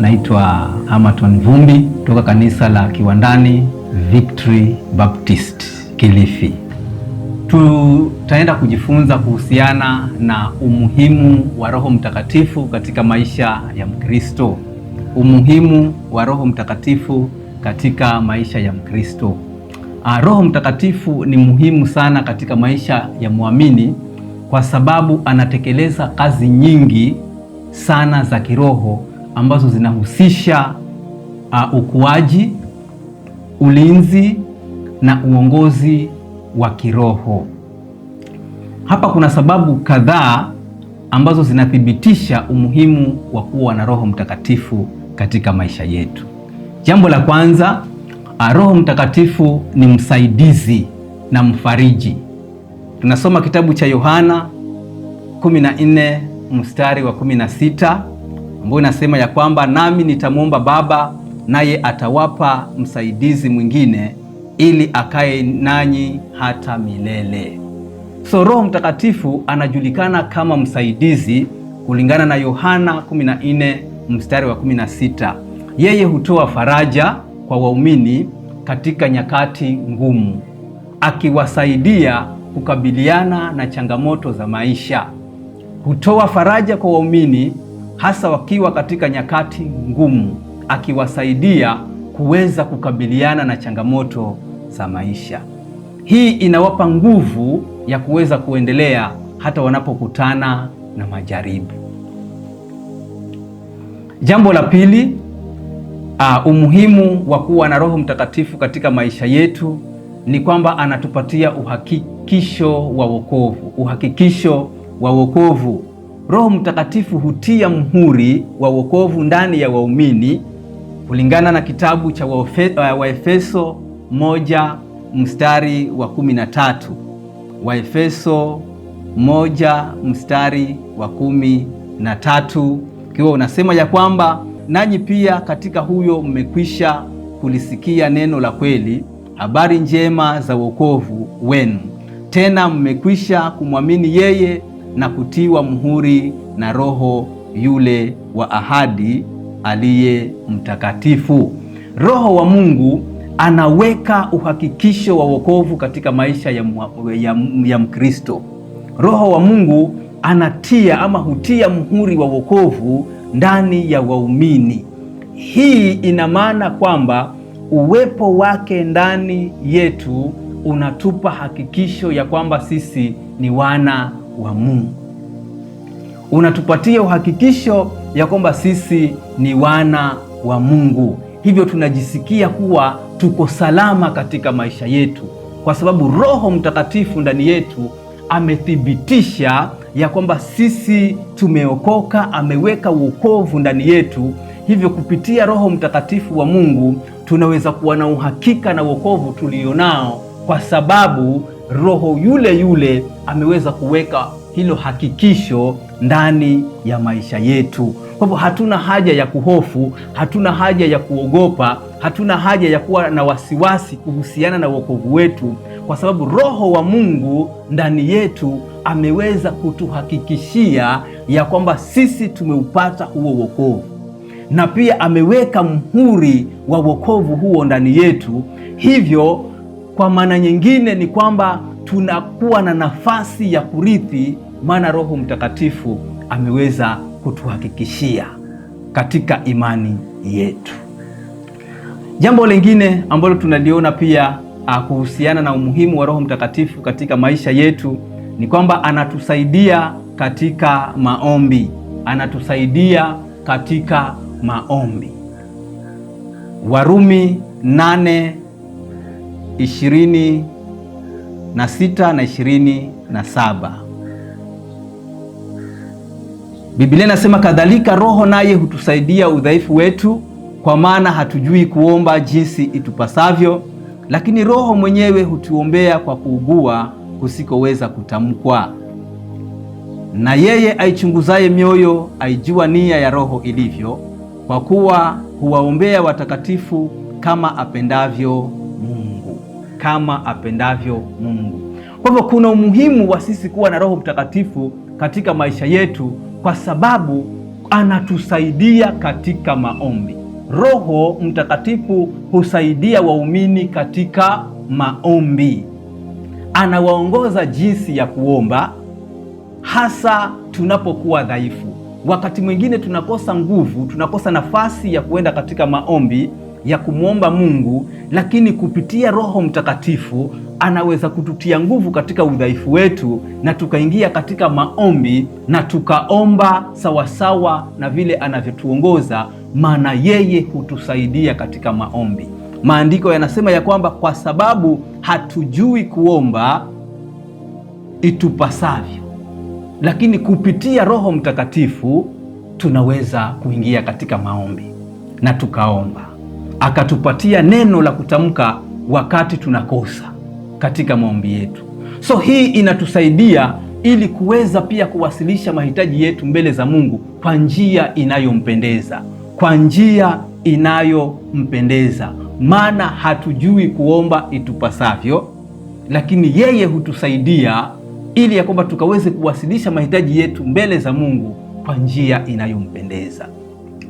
Naitwa Amaton Vumbi kutoka kanisa la Kiwandani Victory Baptist Kilifi. Tutaenda kujifunza kuhusiana na umuhimu wa Roho Mtakatifu katika maisha ya Mkristo. Umuhimu wa Roho Mtakatifu katika maisha ya Mkristo. Roho Mtakatifu ni muhimu sana katika maisha ya muamini kwa sababu anatekeleza kazi nyingi sana za kiroho ambazo zinahusisha ukuaji, ulinzi na uongozi wa kiroho. Hapa kuna sababu kadhaa ambazo zinathibitisha umuhimu wa kuwa na Roho Mtakatifu katika maisha yetu. Jambo la kwanza, Roho Mtakatifu ni msaidizi na mfariji. Tunasoma kitabu cha Yohana 14 mstari wa 16 ambao inasema ya kwamba nami nitamwomba Baba naye atawapa msaidizi mwingine ili akae nanyi hata milele. So Roho Mtakatifu anajulikana kama msaidizi kulingana na Yohana 14 mstari wa 16. Yeye hutoa faraja kwa waumini katika nyakati ngumu, akiwasaidia kukabiliana na changamoto za maisha. Hutoa faraja kwa waumini hasa wakiwa katika nyakati ngumu, akiwasaidia kuweza kukabiliana na changamoto za maisha. Hii inawapa nguvu ya kuweza kuendelea hata wanapokutana na majaribu. Jambo la pili, umuhimu wa kuwa na Roho Mtakatifu katika maisha yetu ni kwamba anatupatia uhakikisho wa wokovu. Uhakikisho wa wokovu. Roho Mtakatifu hutia muhuri wa wokovu ndani ya waumini kulingana na kitabu cha Waefeso 1 mstari wa 13. Waefeso 1 mstari wa 13 kiwa unasema ya kwamba nanyi pia katika huyo mmekwisha kulisikia neno la kweli, habari njema za wokovu wenu, tena mmekwisha kumwamini yeye na kutiwa muhuri na Roho yule wa ahadi aliye mtakatifu. Roho wa Mungu anaweka uhakikisho wa wokovu katika maisha ya Mkristo. Roho wa Mungu anatia ama hutia muhuri wa wokovu ndani ya waumini. Hii ina maana kwamba uwepo wake ndani yetu unatupa hakikisho ya kwamba sisi ni wana wa Mungu. Unatupatia uhakikisho ya kwamba sisi ni wana wa Mungu. Hivyo tunajisikia kuwa tuko salama katika maisha yetu kwa sababu Roho Mtakatifu ndani yetu amethibitisha ya kwamba sisi tumeokoka, ameweka wokovu ndani yetu. Hivyo kupitia Roho Mtakatifu wa Mungu tunaweza kuwa na uhakika na wokovu tulionao kwa sababu Roho yule yule ameweza kuweka hilo hakikisho ndani ya maisha yetu. Kwa hivyo hatuna haja ya kuhofu, hatuna haja ya kuogopa, hatuna haja ya kuwa na wasiwasi kuhusiana na wokovu wetu kwa sababu Roho wa Mungu ndani yetu ameweza kutuhakikishia ya kwamba sisi tumeupata huo wokovu, na pia ameweka muhuri wa wokovu huo ndani yetu. Hivyo kwa maana nyingine ni kwamba tunakuwa na nafasi ya kurithi, maana Roho Mtakatifu ameweza kutuhakikishia katika imani yetu. Jambo lingine ambalo tunaliona pia kuhusiana na umuhimu wa Roho Mtakatifu katika maisha yetu ni kwamba anatusaidia katika maombi. Anatusaidia katika maombi. Warumi 8:26 na 27. Biblia inasema kadhalika Roho naye hutusaidia udhaifu wetu, kwa maana hatujui kuomba jinsi itupasavyo, lakini Roho mwenyewe hutuombea kwa kuugua kusikoweza kutamkwa. Na yeye aichunguzaye mioyo aijua nia ya Roho ilivyo, kwa kuwa huwaombea watakatifu kama apendavyo Mungu. Kama apendavyo Mungu. Kwa hivyo kuna umuhimu wa sisi kuwa na Roho Mtakatifu katika maisha yetu kwa sababu anatusaidia katika maombi. Roho Mtakatifu husaidia waumini katika maombi. Anawaongoza jinsi ya kuomba, hasa tunapokuwa dhaifu. Wakati mwingine tunakosa nguvu, tunakosa nafasi ya kuenda katika maombi ya kumwomba Mungu, lakini kupitia Roho Mtakatifu anaweza kututia nguvu katika udhaifu wetu, na tukaingia katika maombi na tukaomba sawasawa na vile anavyotuongoza, maana yeye hutusaidia katika maombi. Maandiko yanasema ya kwamba kwa sababu hatujui kuomba itupasavyo, lakini kupitia Roho Mtakatifu tunaweza kuingia katika maombi na tukaomba, akatupatia neno la kutamka wakati tunakosa katika maombi yetu. So hii inatusaidia ili kuweza pia kuwasilisha mahitaji yetu mbele za Mungu kwa njia inayompendeza, kwa njia inayompendeza. Maana hatujui kuomba itupasavyo, lakini yeye hutusaidia ili ya kwamba tukaweze kuwasilisha mahitaji yetu mbele za Mungu kwa njia inayompendeza.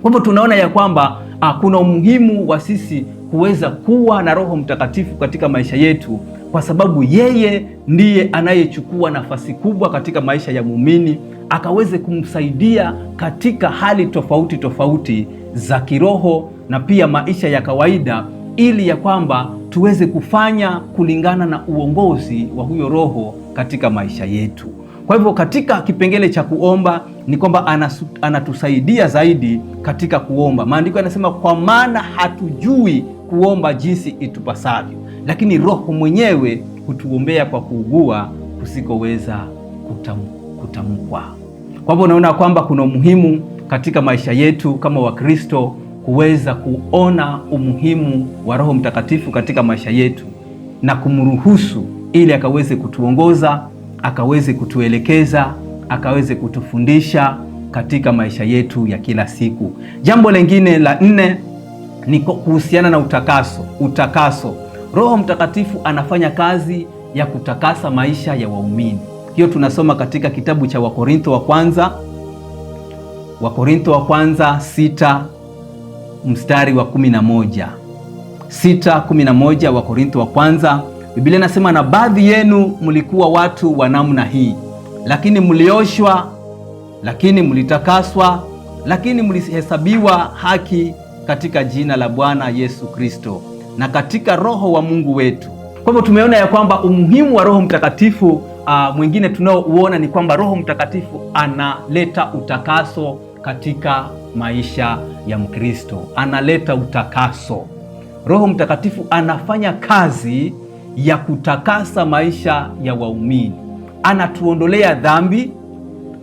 Kwa hivyo tunaona ya kwamba kuna umuhimu wa sisi kuweza kuwa na Roho Mtakatifu katika maisha yetu, kwa sababu yeye ndiye anayechukua nafasi kubwa katika maisha ya muumini, akaweze kumsaidia katika hali tofauti tofauti za kiroho na pia maisha ya kawaida, ili ya kwamba tuweze kufanya kulingana na uongozi wa huyo Roho katika maisha yetu. Kwa hivyo katika kipengele cha kuomba ni kwamba anatusaidia zaidi katika kuomba. Maandiko yanasema kwa maana hatujui kuomba jinsi itupasavyo, lakini Roho mwenyewe hutuombea kwa kuugua kusikoweza kutamkwa. Kwa hivyo unaona kwamba kuna umuhimu katika maisha yetu kama Wakristo kuweza kuona umuhimu wa Roho Mtakatifu katika maisha yetu na kumruhusu ili akaweze kutuongoza, akaweze kutuelekeza, akaweze kutufundisha katika maisha yetu ya kila siku. Jambo lingine la 4 ni kuhusiana na utakaso. Roho Mtakatifu anafanya kazi ya kutakasa maisha ya waumini. Hiyo tunasoma katika kitabu cha Wakorintho wa kwanza 6 mstari wa 11. 6:11 Wakorintho wa kwanza. Biblia inasema, na baadhi yenu mlikuwa watu wa namna hii, lakini mlioshwa, lakini mlitakaswa, lakini mlihesabiwa haki katika jina la Bwana Yesu Kristo na katika Roho wa Mungu wetu. Kwa hivyo tumeona ya kwamba umuhimu wa Roho Mtakatifu mwingine tunaouona ni kwamba Roho Mtakatifu analeta utakaso katika maisha ya Mkristo. Analeta utakaso. Roho Mtakatifu anafanya kazi ya kutakasa maisha ya waumini. Anatuondolea dhambi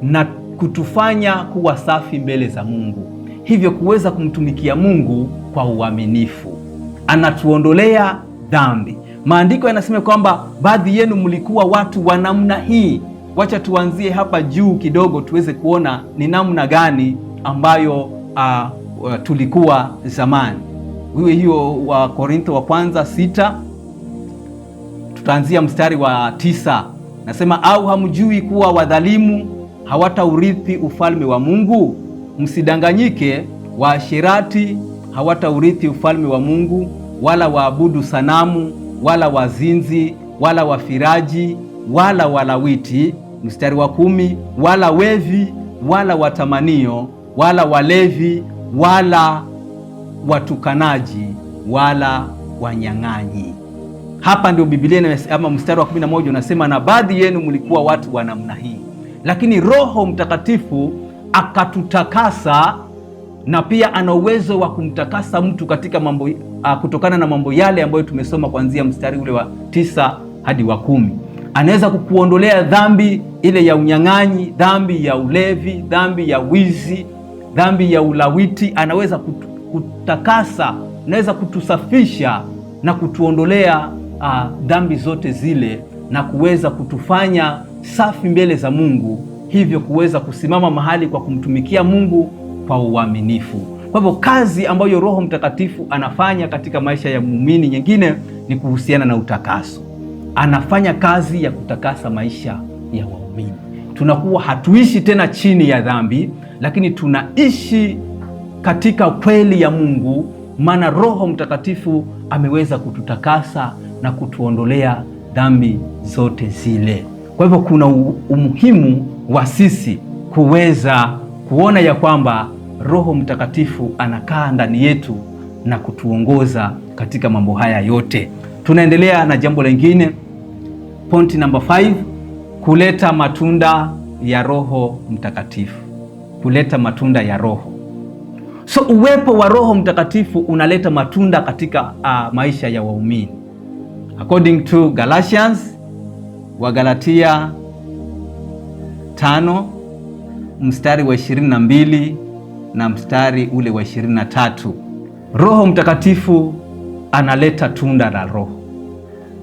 na kutufanya kuwa safi mbele za Mungu, hivyo kuweza kumtumikia Mungu kwa uaminifu. Anatuondolea dhambi. Maandiko yanasema kwamba baadhi yenu mlikuwa watu wa namna hii. Wacha tuanzie hapa juu kidogo tuweze kuona ni namna gani ambayo tulikuwa zamani. Hiyo wa Korintho wa kwanza 6, tutaanzia mstari wa 9. Nasema, au hamjui kuwa wadhalimu hawataurithi ufalme wa Mungu? Msidanganyike, waasherati hawataurithi ufalme wa Mungu, wala waabudu sanamu, wala wazinzi, wala wafiraji, wala walawiti. Mstari wa 10, wala wevi, wala watamanio, wala walevi, wala watukanaji, wala wanyang'anyi. Hapa ndio Biblia ama mstari wa 11 unasema, na baadhi yenu mlikuwa watu wa namna hii, lakini Roho Mtakatifu akatutakasa, na pia ana uwezo wa kumtakasa mtu katika mambo kutokana na mambo yale ambayo tumesoma kuanzia mstari ule wa 9 hadi wa 10. Anaweza kukuondolea dhambi ile ya unyang'anyi, dhambi ya ulevi, dhambi ya wizi, dhambi ya ulawiti. Anaweza kutakasa, anaweza kutusafisha na kutuondolea dhambi zote zile na kuweza kutufanya safi mbele za Mungu, hivyo kuweza kusimama mahali kwa kumtumikia Mungu kwa uaminifu. Kwa hivyo kazi ambayo Roho Mtakatifu anafanya katika maisha ya muumini nyingine ni kuhusiana na utakaso. Anafanya kazi ya kutakasa maisha ya waumini. Tunakuwa hatuishi tena chini ya dhambi, lakini tunaishi katika kweli ya Mungu, maana Roho Mtakatifu ameweza kututakasa na kutuondolea dhambi zote zile. Kwa hivyo kuna umuhimu wa sisi kuweza kuona ya kwamba Roho Mtakatifu anakaa ndani yetu na kutuongoza katika mambo haya yote. Tunaendelea na jambo lingine, point number 5, kuleta matunda ya Roho Mtakatifu. Kuleta matunda ya Roho. So uwepo wa Roho Mtakatifu unaleta matunda katika maisha ya waumini. According to Galatians, Wagalatia 5 mstari wa 22 na mstari ule wa 23. Roho Mtakatifu analeta tunda la Roho.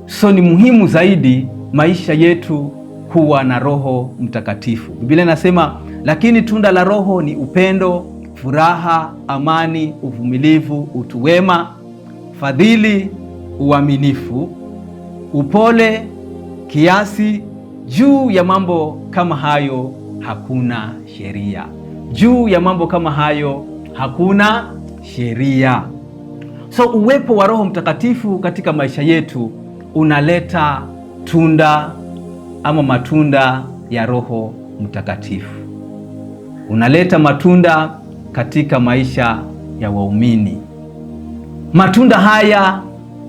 So ni muhimu zaidi maisha yetu kuwa na Roho Mtakatifu. Biblia inasema, lakini tunda la Roho ni upendo, furaha, amani, uvumilivu, utu wema, fadhili, uaminifu, upole, kiasi. Juu ya mambo kama hayo hakuna sheria. Juu ya mambo kama hayo hakuna sheria. So uwepo wa Roho Mtakatifu katika maisha yetu unaleta tunda ama matunda ya Roho Mtakatifu. Unaleta matunda katika maisha ya waumini. Matunda haya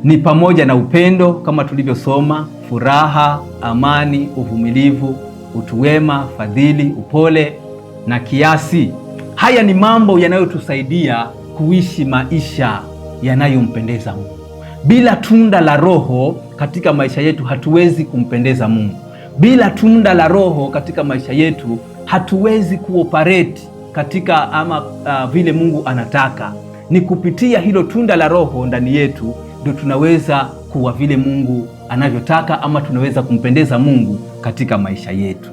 ni pamoja na upendo kama tulivyosoma, furaha, amani, uvumilivu, utu wema, fadhili, upole na kiasi. Haya ni mambo yanayotusaidia kuishi maisha yanayompendeza Mungu. Bila tunda la Roho katika maisha yetu hatuwezi kumpendeza Mungu. Bila tunda la Roho katika maisha yetu hatuwezi kuoperate katika vile Mungu anataka. Ni kupitia hilo tunda la Roho ndani yetu ndio tunaweza kuwa vile Mungu anavyotaka, ama tunaweza kumpendeza Mungu katika maisha yetu.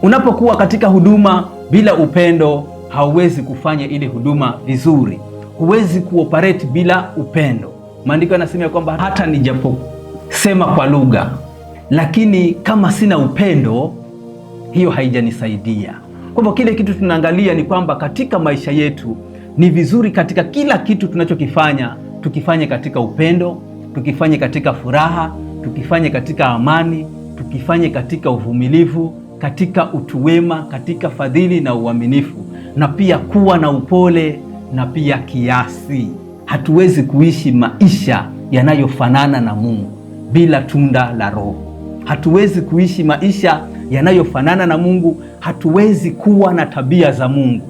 Unapokuwa katika huduma bila upendo, hauwezi kufanya ile huduma vizuri. Huwezi kuoperate bila upendo. Maandiko yanasema kwamba hata nijaposema kwa lugha, lakini kama sina upendo, hiyo haijanisaidia. Kwa hivyo kile kitu tunaangalia ni kwamba katika maisha yetu ni vizuri katika kila kitu tunachokifanya, tukifanye katika upendo, tukifanye katika furaha, tukifanye katika amani, tukifanye katika uvumilivu, katika utu wema, katika fadhili na uaminifu, na pia kuwa na upole na pia kiasi. Hatuwezi kuishi maisha yanayofanana na Mungu bila tunda la Roho. Hatuwezi kuishi maisha yanayofanana na Mungu, hatuwezi kuwa na tabia za Mungu.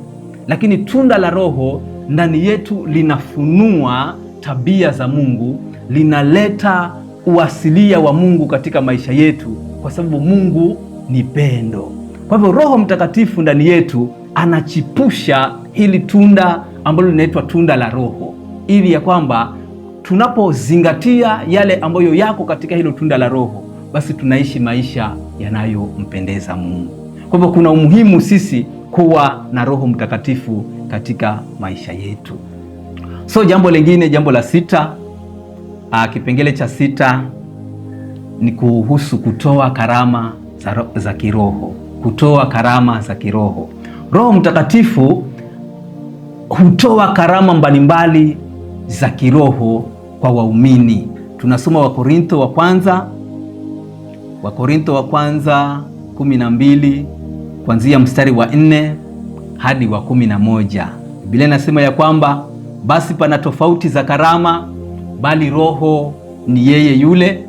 Lakini tunda la Roho ndani yetu linafunua tabia za Mungu, linaleta uasilia wa Mungu katika maisha yetu, kwa sababu Mungu ni pendo. Kwa hivyo Roho Mtakatifu ndani yetu anachipusha hili tunda ambalo linaitwa tunda la Roho, ili ya kwamba tunapozingatia yale ambayo yako katika hilo tunda la Roho, basi tunaishi maisha yanayompendeza Mungu. Kwa hivyo kuna umuhimu sisi kuwa na Roho Mtakatifu katika maisha yetu. So jambo lingine, jambo la 6, kipengele cha 6 ni kuhusu kutoa karama za kiroho. Kutoa karama za kiroho. Roho Mtakatifu hutoa karama mbalimbali za kiroho kwa waumini. Tunasoma Wakorintho wa kwanza 12 kuanzia mstari wa 4 hadi wa 11. Biblia inasema ya kwamba basi pana tofauti za karama, bali Roho ni yeye yule.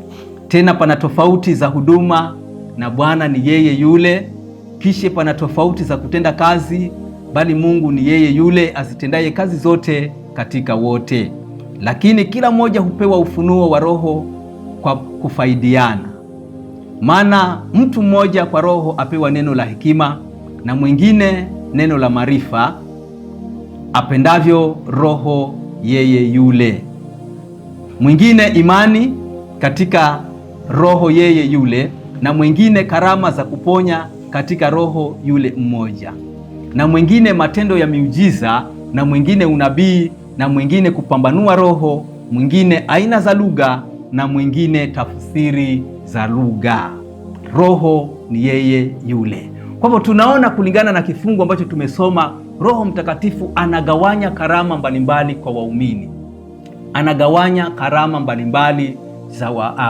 Tena pana tofauti za huduma, na Bwana ni yeye yule. Kisha pana tofauti za kutenda kazi, bali Mungu ni yeye yule azitendaye kazi zote katika wote. Lakini kila mmoja hupewa ufunuo wa Roho kwa kufaidiana. Maana mtu mmoja kwa Roho apewa neno la hekima, na mwingine neno la maarifa, apendavyo Roho yeye yule. Mwingine imani katika Roho yeye yule, na mwingine karama za kuponya katika Roho yule mmoja, na mwingine matendo ya miujiza, na mwingine unabii, na mwingine kupambanua roho, mwingine aina za lugha, na mwingine tafsiri za lugha. Roho ni yeye yule. Kwa hivyo tunaona kulingana na kifungu ambacho tumesoma Roho Mtakatifu anagawanya karama mbalimbali kwa waumini, anagawanya karama mbalimbali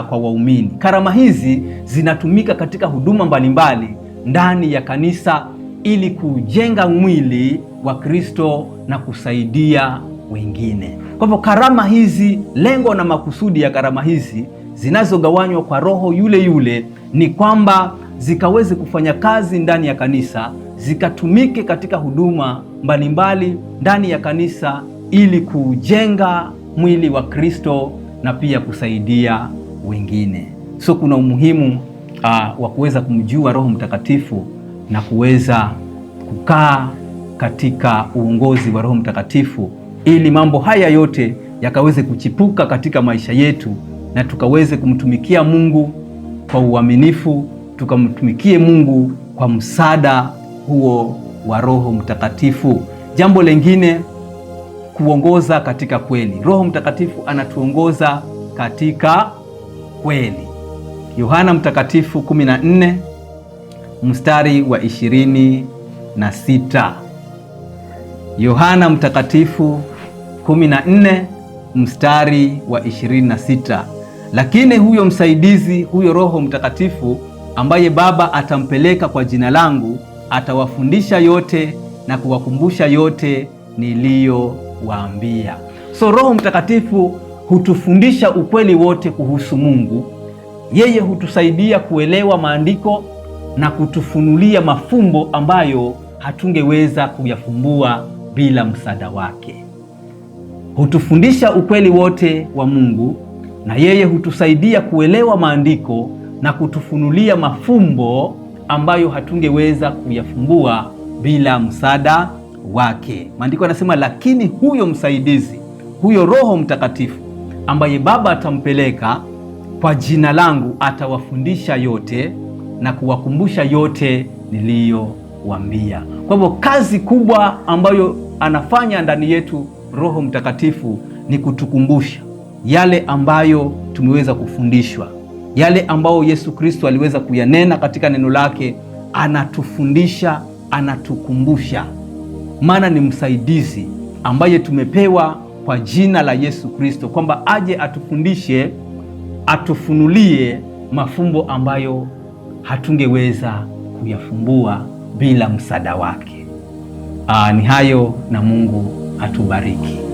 kwa waumini. Karama hizi zinatumika katika huduma mbalimbali ndani ya kanisa ili kujenga mwili wa Kristo na kusaidia wengine. Kwa hivyo karama hizi, lengo na makusudi ya karama hizi zinazogawanywa kwa Roho yule yule ni kwamba zikaweze kufanya kazi ndani ya kanisa, zikatumike katika huduma mbalimbali ndani ya kanisa ili kujenga mwili wa Kristo na pia kusaidia wengine. So kuna umuhimu wa kuweza kumjua Roho Mtakatifu na kuweza kukaa katika uongozi wa Roho Mtakatifu ili mambo haya yote yakaweze kuchipuka katika maisha yetu na tukaweze kumtumikia Mungu kwa uaminifu, tukamtumikie Mungu kwa msaada huo wa Roho Mtakatifu. Jambo lingine, kuongoza katika kweli. Roho Mtakatifu anatuongoza katika kweli. Yohana Mtakatifu 14 mstari wa 26. Yohana Mtakatifu 14 mstari wa 26. Lakini huyo msaidizi, huyo Roho Mtakatifu ambaye Baba atampeleka kwa jina langu, atawafundisha yote na kuwakumbusha yote niliyowaambia. So Roho Mtakatifu hutufundisha ukweli wote kuhusu Mungu. Yeye hutusaidia kuelewa maandiko na kutufunulia mafumbo ambayo hatungeweza kuyafumbua bila msaada wake. Hutufundisha ukweli wote wa Mungu na yeye hutusaidia kuelewa maandiko na kutufunulia mafumbo ambayo hatungeweza kuyafumbua bila msaada wake. Maandiko yanasema, lakini huyo msaidizi, huyo Roho Mtakatifu ambaye Baba atampeleka kwa jina langu, atawafundisha yote na kuwakumbusha yote niliyowaambia. Kwa hivyo kazi kubwa ambayo anafanya ndani yetu Roho Mtakatifu ni kutukumbusha yale ambayo tumeweza kufundishwa, yale ambayo Yesu Kristo aliweza kuyanena katika neno lake. Anatufundisha, anatukumbusha, maana ni msaidizi ambaye tumepewa kwa jina la Yesu Kristo, kwamba aje atufundishe, atufunulie mafumbo ambayo hatungeweza kuyafumbua bila msaada wake. Ni hayo, na Mungu atubariki.